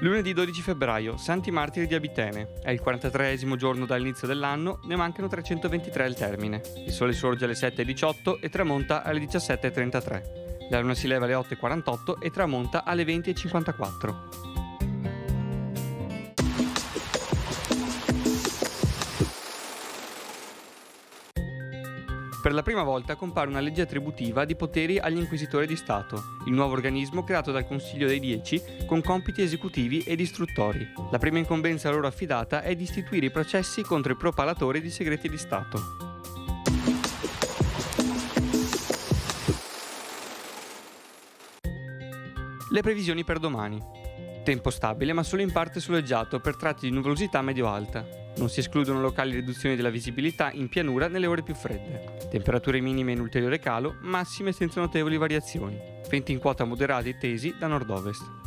Lunedì 12 febbraio, Santi Martiri di Abitene. È il 43esimo giorno dall'inizio dell'anno, ne mancano 323 al termine. Il sole sorge alle 7:18 e tramonta alle 17:33. La luna si leva alle 8:48 e tramonta alle 20:54. Per la prima volta compare una legge attributiva di poteri agli inquisitori di Stato, il nuovo organismo creato dal Consiglio dei 10 con compiti esecutivi ed istruttori. La prima incombenza loro affidata è di istituire i processi contro i propalatori di segreti di Stato. Le previsioni per domani. Tempo stabile ma solo in parte soleggiato per tratti di nuvolosità medio-alta. Non si escludono locali riduzioni della visibilità in pianura nelle ore più fredde. Temperature minime in ulteriore calo, massime senza notevoli variazioni. Venti in quota moderati tesi da nord-ovest.